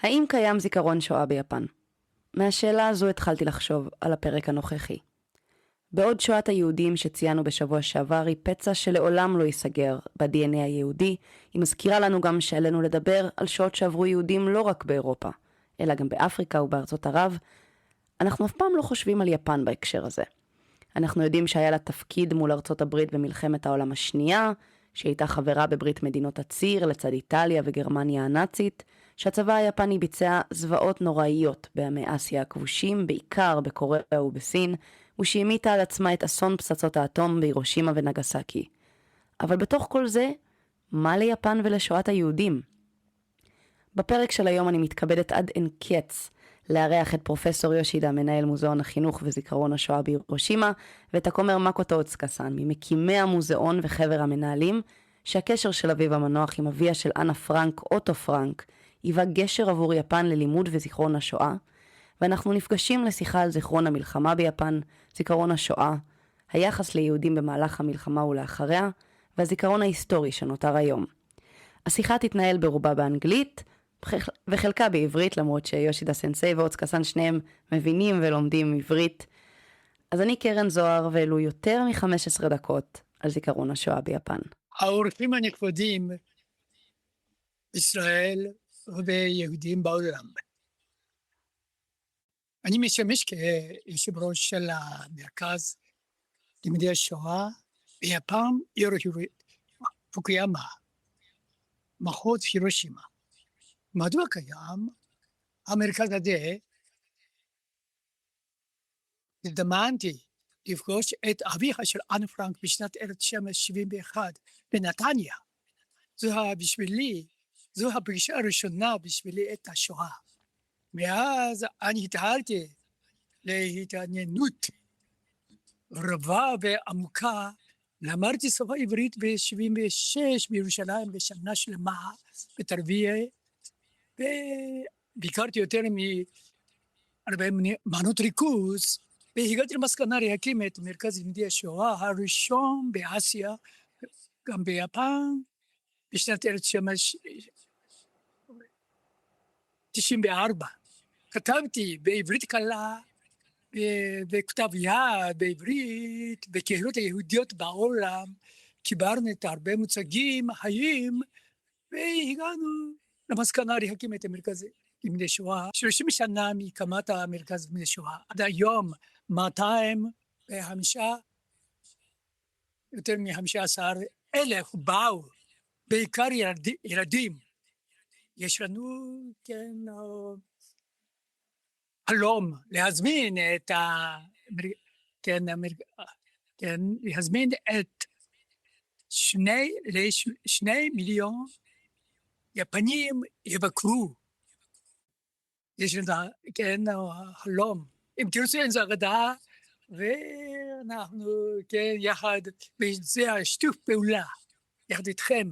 האם קיים זיכרון שואה ביפן? מהשאלה הזו התחלתי לחשוב על הפרק הנוכחי. בעוד שואת היהודים שציינו בשבוע שעבר היא פצע שלעולם לא ייסגר ב-DNA היהודי, היא מזכירה לנו גם שעלינו לדבר על שואות שעברו יהודים לא רק באירופה, אלא גם באפריקה ובארצות ערב. אנחנו אף פעם לא חושבים על יפן בהקשר הזה. אנחנו יודעים שהיה לה תפקיד מול ארצות הברית במלחמת העולם השנייה, שהייתה חברה בברית מדינות הציר לצד איטליה וגרמניה הנאצית, שהצבא היפני ביצע זוועות נוראיות בימי אסיה הכבושים, בעיקר בקוריאה ובסין, ושהמיטה על עצמה את אסון פצצות האטום בהירושימה ונגסקי. אבל בתוך כל זה, מה ליפן ולשואת היהודים? בפרק של היום אני מתכבדת עד אין קץ לארח את פרופסור יושידה, מנהל מוזיאון החינוך וזיכרון השואה בהירושימה, ואת הכומר אוצוקה ממקימי המוזיאון וחבר המנהלים, שהקשר של אביו המנוח עם אביה של אנה פרנק, פרנק, היווה גשר עבור יפן ללימוד וזיכרון השואה, ואנחנו נפגשים לשיחה על זיכרון המלחמה ביפן, זיכרון השואה, היחס ליהודים במהלך המלחמה ולאחריה, והזיכרון ההיסטורי שנותר היום. השיחה תתנהל ברובה באנגלית, וחלקה בעברית, למרות שיושידה סנסei ואוצוקה שניהם מבינים ולומדים עברית. אז אני קרן זוהר, ואלו יותר מ-15 דקות על זיכרון השואה ביפן. האורחים הנכבדים, ישראל ויהודים בעולם. אני משמש כיושב ראש של המרכז לימודי השואה ביפן, פוקיאמה, מחוז הירושימה. מדוע קיים המרכז הזה? הזדמנתי לפגוש את אביה של אנה פרנק בשנת 1971 בנתניה. זו הפגישה הראשונה בשבילי את השואה. מאז אני התחלתי להתעניינות רבה ועמוקה. למדתי שפה עברית ב-76 בירושלים בשנה שלמה בתרבייה, וביקרתי יותר הרבה מנות ריכוז, והגעתי למסקנה להקים את מרכז לימודי השואה הראשון באסיה, גם ביפן, בשנת 1994. כתבתי בעברית קלה, בכתב יד בעברית, בקהילות היהודיות בעולם, קיבלנו את הרבה מוצגים חיים, והגענו למסקנה להקים את המרכז לימודי שואה. 30 שנה מקמת המרכז לימודי שואה, עד היום 205, יותר מ-15,000 באו, בעיקר ילדים. יש לנו, חלום להזמין להזמין את 2 מיליון יפנים יבקרו. יש לנו חלום. אם תרצו אין זו אגדה, ואנחנו יחד, וזה שיתוף פעולה יחד איתכם.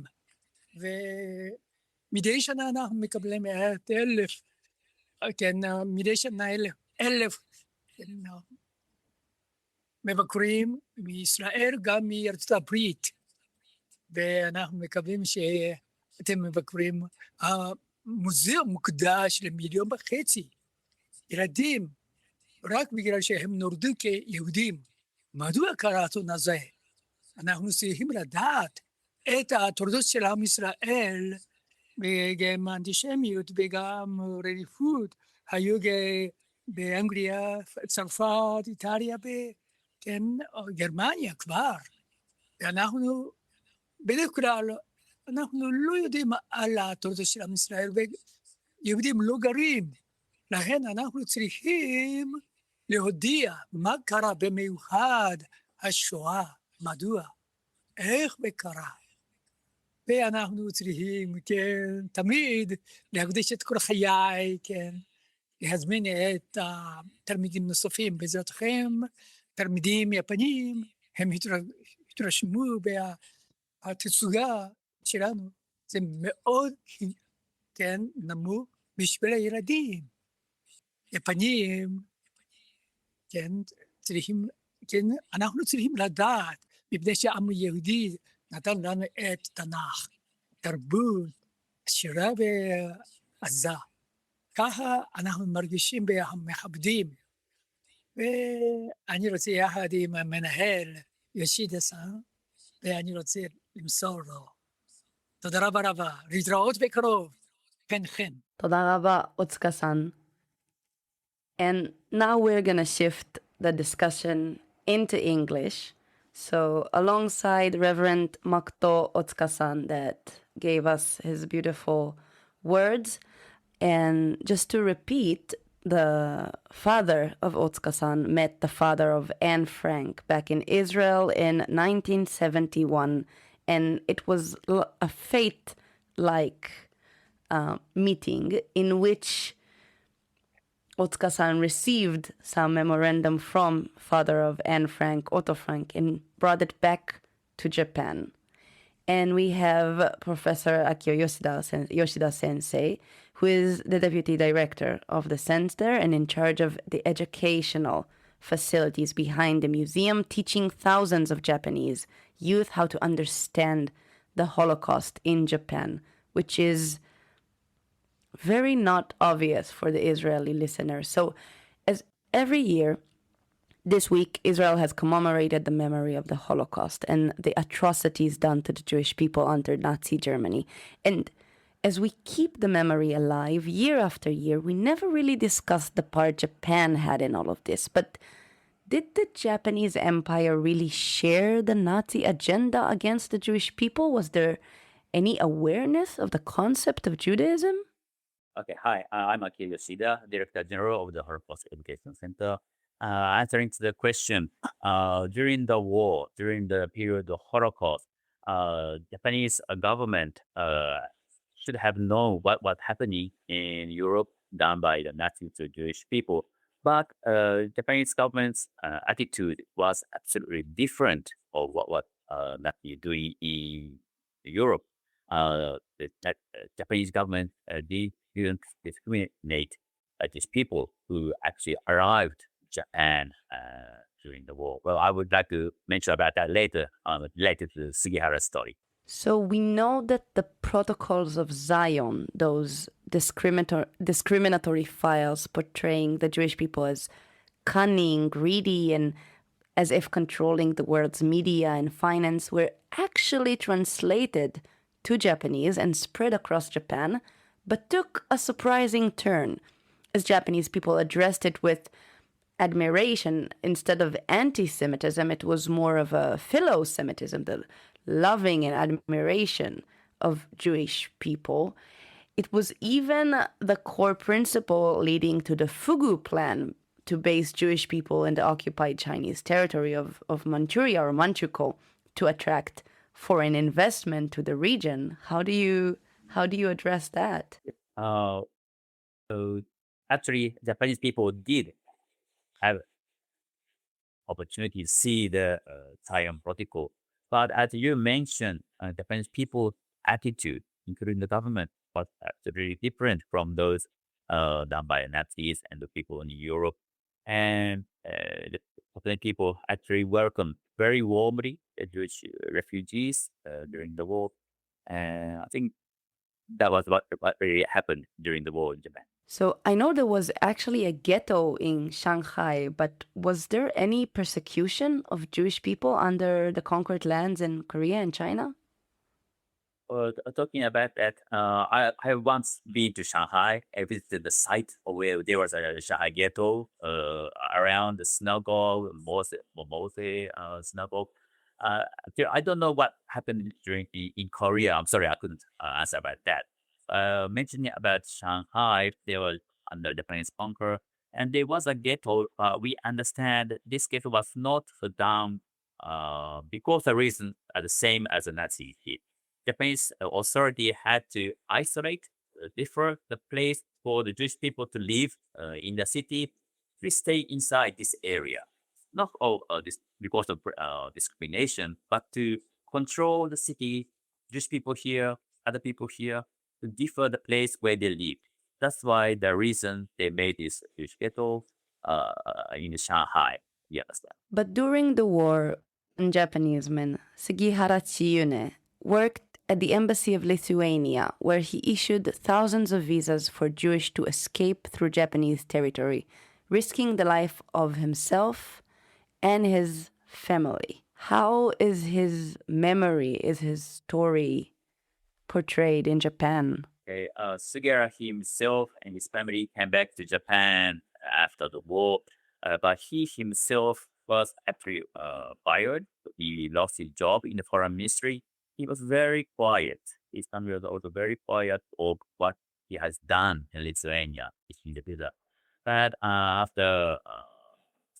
ומדי שנה אנחנו מקבלים 1,000, מדי שנה 1,000 מבקרים מישראל, גם מארצות הברית, ואנחנו מקווים שאתם מבקרים. המוזיאון מוקדש ל1.5 מיליון ילדים, רק בגלל שהם נולדו כיהודים. מדוע קרה האסון הזה? אנחנו צריכים לדעת את התולדות של עם ישראל, וגם אנטישמיות וגם רדיפות, היו באנגליה, צרפת, איטליה, גרמניה כבר. ואנחנו בדרך כלל, אנחנו לא יודעים על התולדות של עם ישראל, ויהודים לא גרים. לכן אנחנו צריכים להודיע מה קרה במיוחד השואה, מדוע, איך וקרה. ואנחנו צריכים, תמיד להקדיש את כל חיי, להזמין את התלמידים נוספים בעזרתכם, תלמידים יפנים, הם התרשמו בתצוגה שלנו. זה מאוד, נמוך בשביל הילדים. יפנים, אנחנו צריכים לדעת, מפני שהעם היהודי נתן לנו את תנ"ך, תרבות, שירה ועזה. ככה אנחנו מרגישים ומכבדים. ואני רוצה יחד עם המנהל יושידה סן, ואני רוצה למסור לו. תודה רבה רבה, להתראות בקרוב. כן, כן. תודה רבה, אוצוקה-san. And now we're gonna shift the discussion into English. So alongside Reverend Makoto Otsuka-san that gave us his beautiful words, and just to repeat, the father of Otsuka-san met the father of Anne Frank back in Israel in 1971, and it was a fate-like meeting in which Otsuka-san received some memorandum from father of Anne Frank, Otto Frank, and brought it back to Japan. And we have Professor Akio Yoshida Sensei, who is the deputy director of the center and in charge of the educational facilities behind the museum, teaching thousands of Japanese youth how to understand the Holocaust in Japan, which is very not obvious for the Israeli listeners. So, as every year, this week, Israel has commemorated the memory of the Holocaust and the atrocities done to the Jewish people under Nazi Germany. And as we keep the memory alive year after year, we never really discussed the part Japan had in all of this. But did the Japanese Empire really share the Nazi agenda against the Jewish people? Was there any awareness of the concept of Judaism? Okay, hi, I'm Akio Yoshida, Director General of the Holocaust Education Center. Answering to the question, during the war, during the period of Holocaust, Japanese government should have known what was happening in Europe done by the Nazis to Jewish people. But Japanese government's attitude was absolutely different of what Nazi doing in Europe. The Japanese government didn't discriminate these people who actually arrived in Japan during the war. Well, I would like to mention about that later, related to the Sugihara's story. So we know that the protocols of Zion, those discriminatory files portraying the Jewish people as cunning, greedy, and as if controlling the world's media and finance, were actually translated to Japanese and spread across Japan, but took a surprising turn, as Japanese people addressed it with admiration instead of anti-Semitism. It was more of a philo-Semitism, the loving and admiration of Jewish people. It was even the core principle leading to the Fugu Plan to base Jewish people in the occupied Chinese territory of Manchuria or Manchukuo to attract foreign investment to the region. How do you address that? So actually, Japanese people did have opportunity to see the Zion Protocol. But as you mentioned, Japanese people's attitude, including the government, was absolutely different from those done by Nazis and the people in Europe. And the Japanese people actually welcomed very warmly the Jewish refugees during the war. And I think that was what really happened during the war in Japan. So I know there was actually a ghetto in Shanghai, but was there any persecution of Jewish people under the conquered lands in Korea and China? Talking about that, I have once been to Shanghai. I visited the site where there was a Shanghai ghetto around the synagogue, Mose synagogue. I don't know what happened in Korea. I'm sorry, I couldn't answer about that. Mentioning about Shanghai, they were under Japanese conquer, and there was a ghetto. We understand this ghetto was not done because the reason are the same as the Nazi did. Japanese authority had to isolate, differ the place for the Jewish people to live in the city. We stay inside this area, not all this because of discrimination, but to control the city. Jewish people here, other people here, to differ the place where they live. That's why the reason they made this Jewish ghetto in Shanghai. You understand? But during the war, a Japanese man, Sugihara Chiyune, worked at the embassy of Lithuania, where he issued thousands of visas for Jewish to escape through Japanese territory, risking the life of himself and his family. How is his memory, is his story portrayed in Japan? Okay, Sugiura himself and his family came back to Japan after the war, but he himself was actually fired. He lost his job in the foreign ministry. He was very quiet. His family was also very quiet of what he has done in Lithuania, in the visa. But after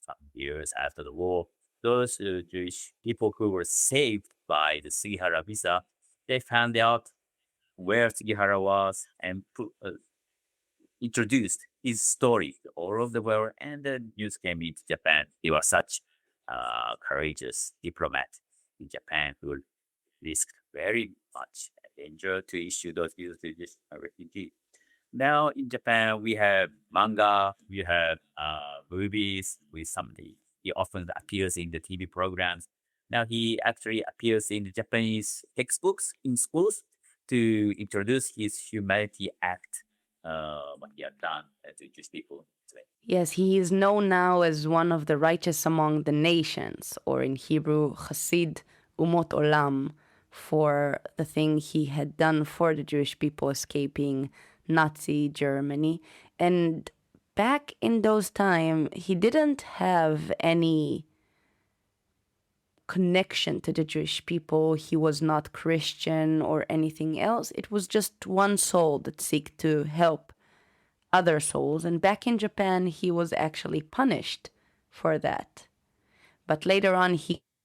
some years after the war, those Jewish people who were saved by the Sugihara visa, they found out where Sugihara was and introduced his story to all over the world, and the news came into Japan. He was such a courageous diplomat in Japan who risked very much danger to issue those visas to this refugee. Now in Japan, we have manga, we have movies with somebody. He often appears in the TV programs. Now he actually appears in the Japanese textbooks in schools to introduce his humanity act, what he had done to Jewish people. Yes, he is known now as one of the righteous among the nations, or in Hebrew, Chassid Umot Olam, for the thing he had done for the Jewish people escaping Nazi Germany. And back in those times, he didn't have any connection to the Jewish people. He was not Christian or anything else. It was just one soul that seeked to help other souls. And back in Japan, he was actually punished for that. But later on,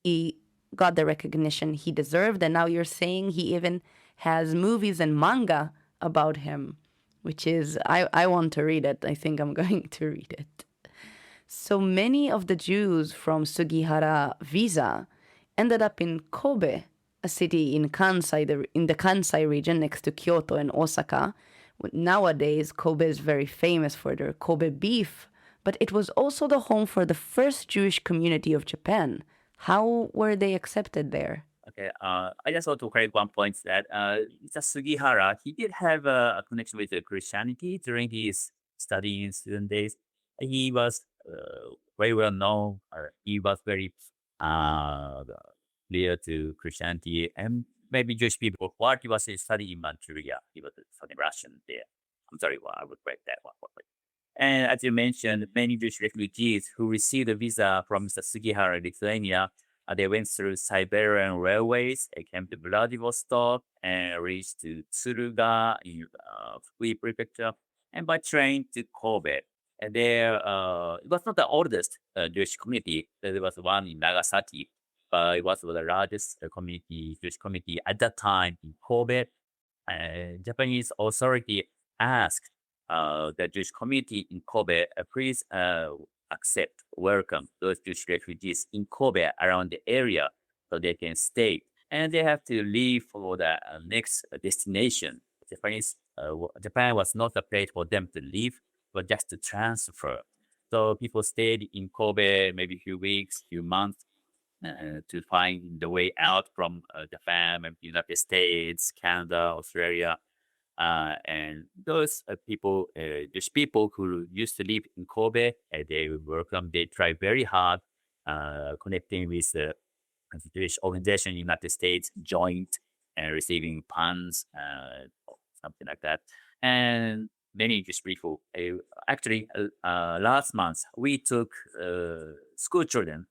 he got the recognition he deserved. And now you're saying he even has movies and manga about him, which is, I want to read it. I think I'm going to read it. So many of the Jews from Sugihara visa ended up in Kobe, a city in Kansai, in the Kansai region next to Kyoto and Osaka. Nowadays, Kobe is very famous for their Kobe beef, but it was also the home for the first Jewish community of Japan. How were they accepted there? Okay, I just want to correct one point that Sugihara, he did have a connection with Christianity during his studying student days. He was very well known. He was very clear to Christianity and maybe Jewish people. While he was studying in Manchuria, he was studying Russian there. I'm sorry, I would correct that one. And as you mentioned, many Jewish refugees who received a visa from Sugihara, Lithuania, they went through Siberian railways. They came to Vladivostok and reached to Tsuruga in Fukui Prefecture, and by train to Kobe. And there, it was not the oldest Jewish community. There was one in Nagasaki, but it was the largest Jewish community at that time in Kobe. Japanese authority asked the Jewish community in Kobe, please accept, welcome those Jewish refugees in Kobe around the area so they can stay. And they have to leave for the next destination. Japan was not a place for them to leave, but just to transfer. So people stayed in Kobe maybe a few weeks, few months to find the way out from Japan, maybe United States, Canada, Australia. And those people, these people who used to live in Kobe, they welcome, they try very hard connecting with the Jewish organization in the United States, joint and receiving funds, something like that. And many Jewish people, actually, last month, we took school children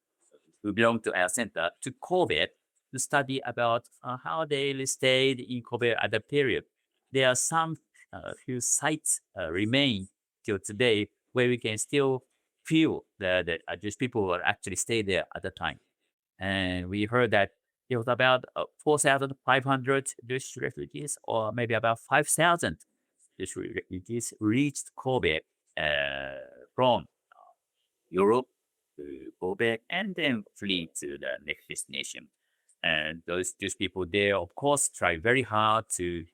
who belong to our center to Kobe to study about how they stayed in Kobe at that period. There are some few sites remain till today where we can still feel that Jewish people were actually stayed there at the time. And we heard that there was about 4,500 Jewish refugees, or maybe about 5,000 Jewish refugees reached Kobe from Europe to Kobe and then flee to the next destination. And those Jewish people there, of course, try very hard to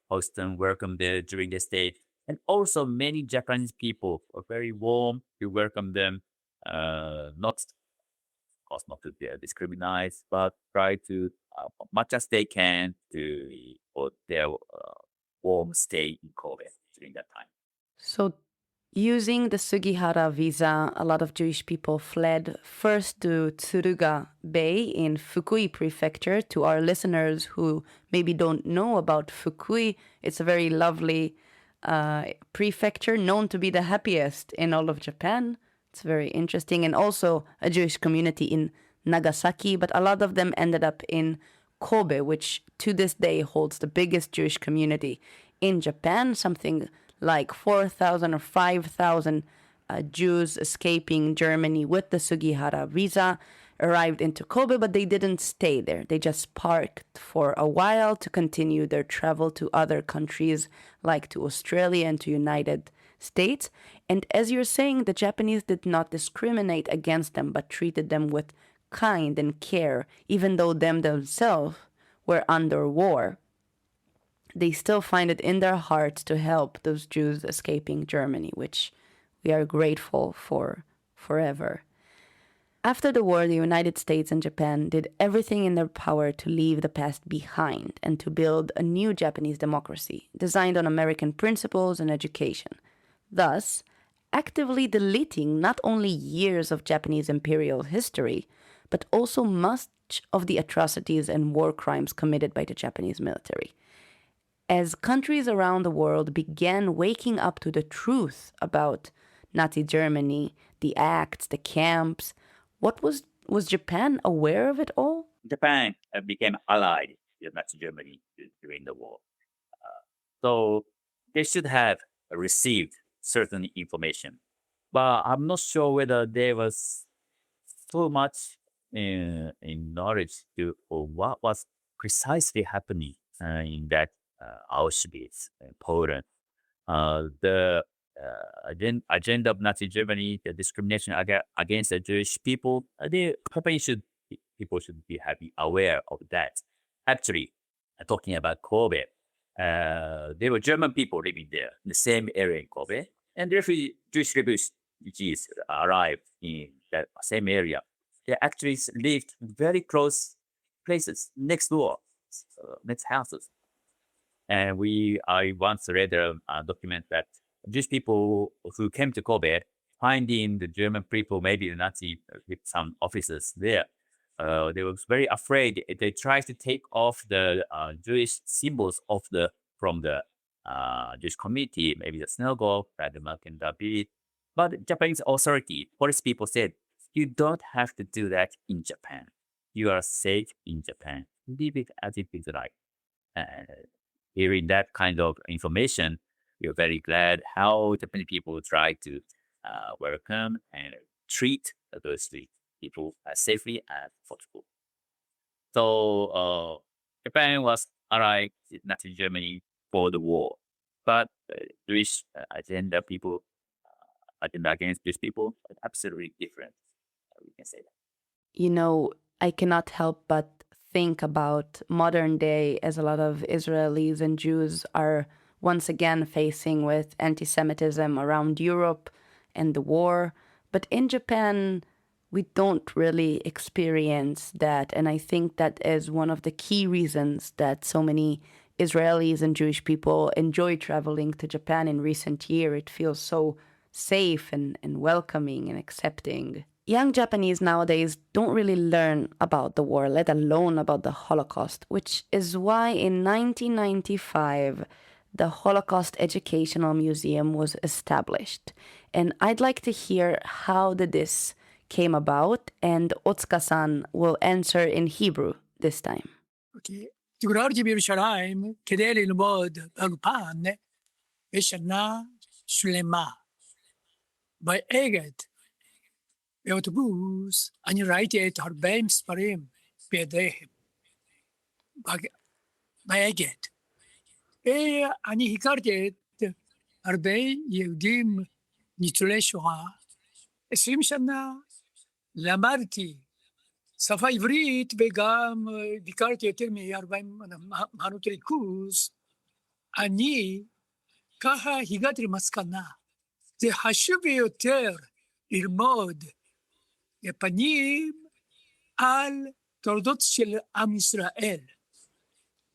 host them, welcome them during their stay. And also many Japanese people are very warm to welcome them, not course, not to discriminate, but try to, much as they can, to put their warm stay in Kobe during that time. So, using the Sugihara visa, a lot of Jewish people fled first to Tsuruga Bay in Fukui Prefecture. To our listeners who maybe don't know about Fukui, it's a very lovely prefecture known to be the happiest in all of Japan. It's very interesting. And also a Jewish community in Nagasaki, but a lot of them ended up in Kobe, which to this day holds the biggest Jewish community in Japan, something like 4,000 or 5,000 Jews escaping Germany with the Sugihara visa arrived into Kobe, but they didn't stay there. They just parked for a while to continue their travel to other countries like to Australia and to United States. And as you're saying, the Japanese did not discriminate against them, but treated them with kind and care, even though them themselves were under war. They still find it in their hearts to help those Jews escaping Germany, which we are grateful for forever. After the war, the United States and Japan did everything in their power to leave the past behind and to build a new Japanese democracy designed on American principles and education, thus actively deleting not only years of Japanese imperial history, but also much of the atrocities and war crimes committed by the Japanese military. As countries around the world began waking up to the truth about Nazi Germany, the acts, the camps, was Japan aware of it all? Japan became allied with Nazi Germany during the war. So they should have received certain information. But I'm not sure whether there was so much in knowledge or what was precisely happening in that Auschwitz, Poland. The agenda of Nazi Germany, the discrimination against the Jewish people, people should be aware of that. Actually, talking about Kobe, there were German people living there in the same area in Kobe, and Jewish refugees arrived in that same area. They actually lived very close places, next door, next houses. And I once read a document that Jewish people who came to Kobe, finding the German people, maybe the Nazi with some officers there, they were very afraid. They tried to take off the Jewish symbols from the Jewish community, maybe the synagogue, the Magen David. But Japanese authority, police people said, you don't have to do that in Japan. You are safe in Japan. Leave it as it is like. Hearing that kind of information, we're very glad how Japanese people try to welcome and treat those people as safely as possible. So Japan was allied with Nazi Germany for the war, but Jewish agenda against Jewish people is absolutely different. We can say that. You know, I cannot help but think about modern day as a lot of Israelis and Jews are once again facing with anti-Semitism around Europe and the war. But in Japan, we don't really experience that. And I think that is one of the key reasons that so many Israelis and Jewish people enjoy traveling to Japan in recent years. It feels so safe and welcoming and accepting. Young Japanese nowadays don't really learn about the war, let alone about the Holocaust, which is why in 1995, the Holocaust Educational Museum was established. And I'd like to hear how this came about, and Otsuka-san will answer in Hebrew this time. Okay. גורלית בירושלים כדי ללמוד באולפן בשנה שלמה. באגד, באוטובוס, אני ראיתי את הרבה מספרים בידיהם. באגד. אני הכרתי את הרבה יהודים ניצולי שואה. 20 שנה למדתי שפה עברית וגם ביקרתי יותר מ-40 מחנות ריכוז. אני ככה הגעתי למסקנה. זה חשוב ביותר ללמוד יפנים על תולדות של עם ישראל.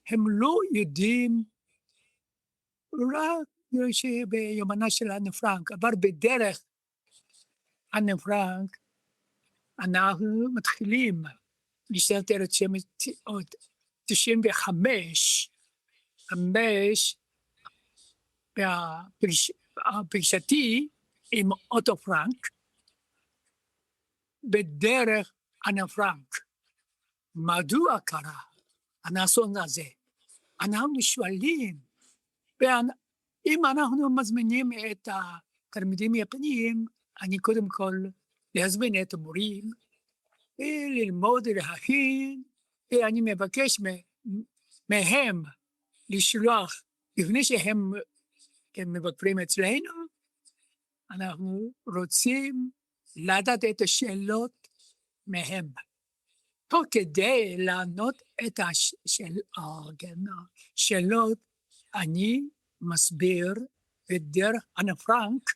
הם לא יודעים רק שביומנה של אנה פרנק, אבל בדרך אנה פרנק אנחנו מתחילים משנת 1995, פגישתי עם אוטו פרנק, בדרך אנה פרנק. מדוע קרה האסון הזה? אנחנו שואלים, אם אנחנו מזמינים את התלמידים היפניים, אני קודם כל להזמין את המורים, ללמוד, להכין, ואני מבקש מהם לשלוח, לפני שהם מבקרים אצלנו, אנחנו רוצים לדעת את השאלות מהם. תוך כדי לענות את השאלות, אני מסביר בדרך אנה פרנק,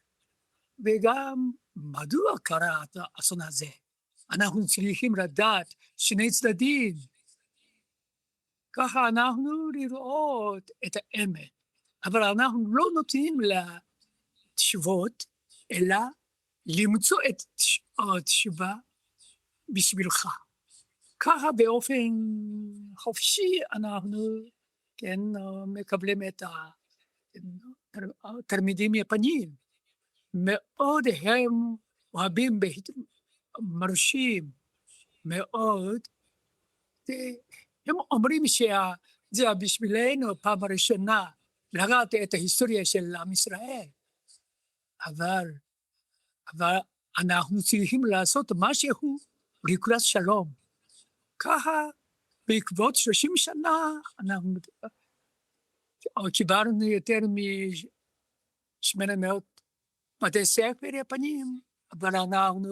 וגם מדוע קרה את האסון הזה. אנחנו צריכים לדעת שני צדדים. ככה אנחנו לראות את האמת. אבל אנחנו לא נותנים לתשובות, אלא למצוא את התשובה בשבילך. ככה באופן חופשי אנחנו מקבלים את התלמידים יפניים. מאוד הם אוהבים מרשים מאוד. הם אומרים שזה בשבילנו פעם ראשונה לדעת את ההיסטוריה של עם ישראל. אבל אנחנו צריכים לעשות משהו לקראת שלום. ככה בעקבות 30 שנה אנחנו קיבלנו יותר מ800 בתי ספר יפנים, אבל אנחנו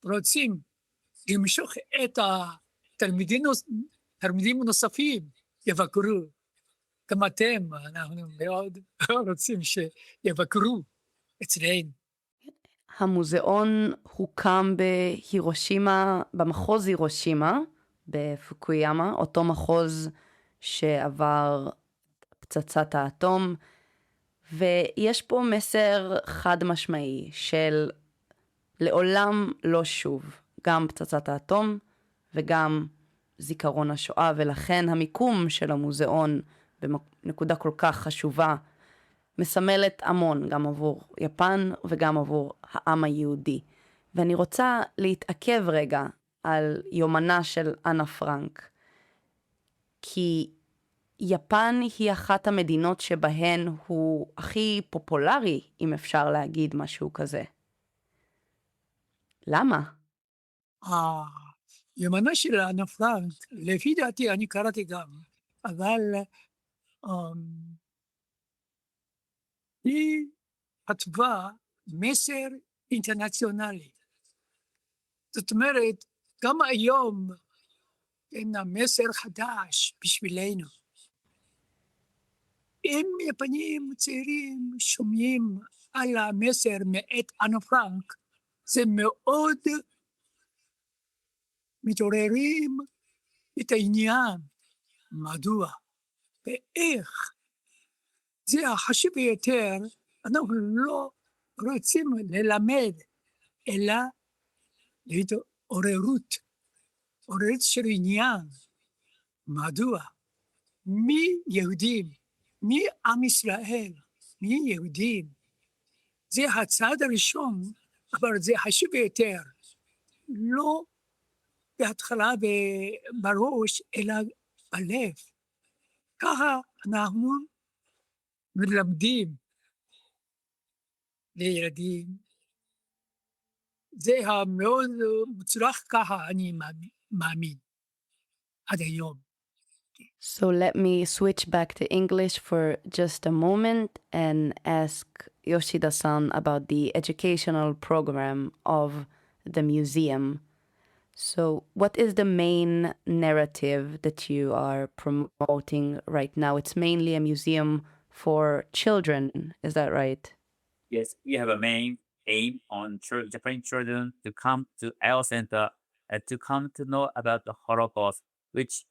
רוצים למשוך את התלמידים נוספים יבקרו. גם אתם, אנחנו מאוד רוצים שיבקרו אצלנו. המוזיאון הוקם בהירושימה, במחוז הירושימה, בפוקיומה, אותו מחוז שעבר פצצת האטום, ויש פה מסר חד משמעי של לעולם לא שוב, גם פצצת האטום וגם זיכרון השואה, ולכן המיקום של המוזיאון בנקודה כל כך חשובה, מסמלת המון, גם עבור יפן וגם עבור העם היהודי. ואני רוצה להתעכב רגע על יומנה של אנה פרנק, כי יפן היא אחת המדינות שבהן הוא הכי פופולרי, אם אפשר להגיד משהו כזה. למה? יומנה של אנה פרנק, לפי דעתי, אני קראתי גם, אבל היא כתבה מסר אינטרנציונלי. זאת אומרת, גם היום אין מסר חדש בשבילנו. אם יפנים צעירים שומעים על המסר מאת אנה פרנק, זה מאוד מתעוררים את העניין. מדוע? ואיך? זה החשוב ביותר, אנחנו לא רוצים ללמד, אלא להתעוררות, עוררות של עניין. מדוע? מי יהודים? מי עם ישראל? מי יהודים? זה הצעד הראשון, אבל זה חשוב ביותר. לא בהתחלה בראש, אלא בלב. ככה אנחנו מלמדים לילדים. זה המאוד מוצלח, ככה אני מאמין עד היום. So let me switch back to English for just a moment and ask Yoshida-san about the educational program of the museum. So what is the main narrative that you are promoting right now? It's mainly a museum for children, is that right? Yes, we have a main aim on Japanese children to come to our center to come to know about the Holocaust, which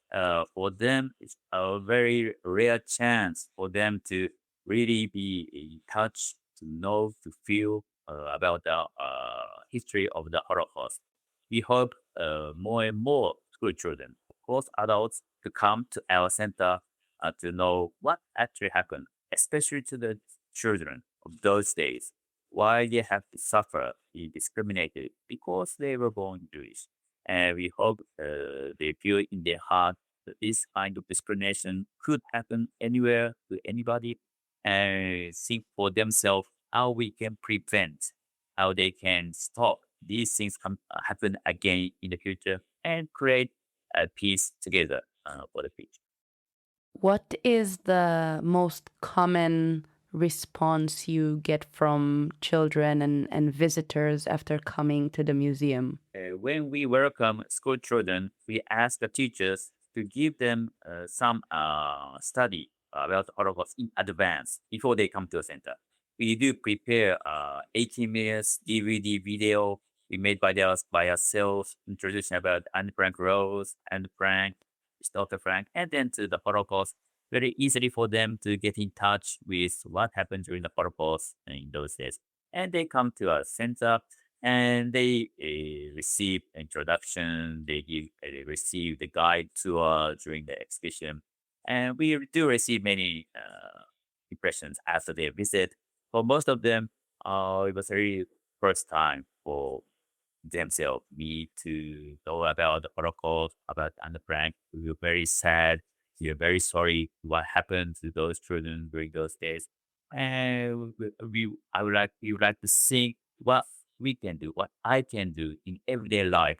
for them is a very rare chance for them to really be in touch, to know, to feel about the history of the Holocaust. We hope more and more school children, of course adults, to come to our center to know what actually happened, especially to the children of those days, why they have to suffer, be discriminated because they were born Jewish. And we hope they feel in their heart that this kind of discrimination could happen anywhere to anybody, and think for themselves how we can prevent, how they can stop these things happen again in the future and create a peace together for the future. What is the most common response you get from children and visitors after coming to the museum? When we welcome school children, we ask the teachers to give them some study about the Holocaust in advance before they come to the center. We do prepare 18 minutes DVD video we made by ourselves, introduction about Anne Frank Rose and Frank, Dr. Frank, and then to the Holocaust, very easily for them to get in touch with what happened during the Holocaust in those days. And they come to our center and they receive introduction, they receive the guide tour during the exhibition. And we do receive many impressions after their visit. For most of them, it was very first time for themselves, me to know about the Holocaust, about Anne Frank. We were very sad. We are very sorry what happened to those children during those days. And we would like to think what we can do, what I can do in everyday life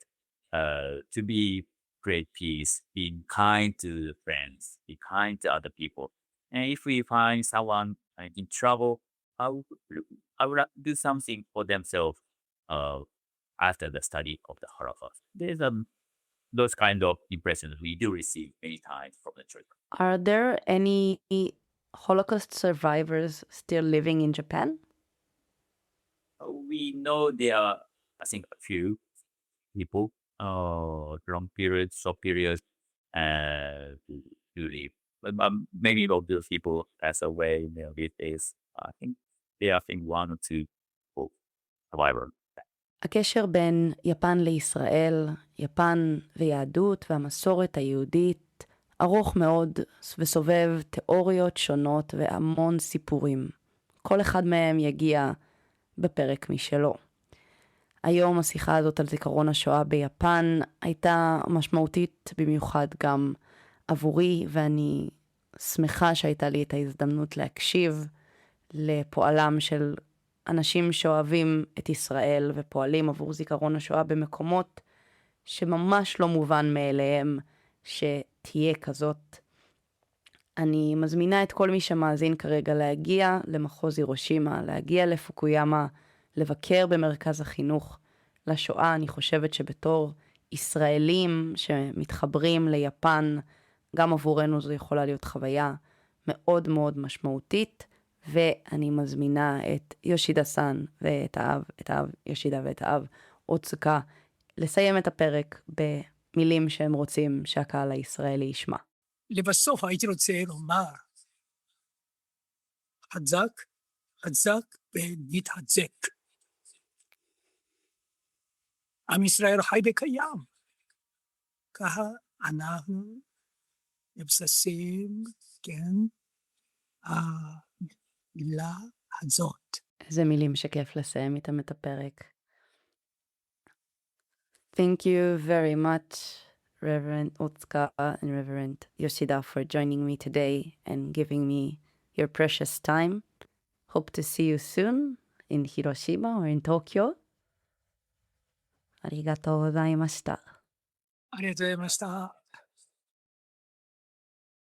to be create peace, being kind to friends, be kind to other people. And if we find someone in trouble, I would like to do something for themselves after the study of the Holocaust. There's those kind of impressions we do receive many times from the children. Are there any Holocaust survivors still living in Japan? We know there are, I think, a few people, long periods, short periods, who live. But maybe of those people pass away these days. I think there are, I think, one or two people survivors. הקשר בין יפן לישראל, יפן ויהדות והמסורת היהודית ארוך מאוד וסובב תיאוריות שונות והמון סיפורים. כל אחד מהם יגיע בפרק משלו. היום השיחה הזאת על זיכרון השואה ביפן הייתה משמעותית במיוחד גם עבורי, ואני שמחה שהייתה לי את ההזדמנות להקשיב לפועלם של אנשים שאוהבים את ישראל ופועלים עבור זיכרון השואה במקומות שממש לא מובן מאליהם שתהיה כזאת. אני מזמינה את כל מי שמאזין כרגע להגיע למחוז הירושימה, להגיע לפוקיאמה, לבקר במרכז החינוך לשואה. אני חושבת שבתור ישראלים שמתחברים ליפן, גם עבורנו זו יכולה להיות חוויה מאוד מאוד משמעותית. ואני מזמינה את יושידה סן ואת האב, יושידה ואת האב, אוצוקה, לסיים את הפרק במילים שהם רוצים שהקהל הישראלי ישמע. לבסוף הייתי רוצה לומר, חזק, חזק ונתחזק. עם ישראל חי וקיים. ככה אנחנו מבססים, כן, המילה הזאת. איזה מילים שכיף לסיים איתם את הפרק. Thank you very much, Reverend Otsuka and Reverend Yoshida, for joining me today and giving me your precious time. Hope to see you soon in Hiroshima or in Tokyo. ありがとうございました。ありがとうございました。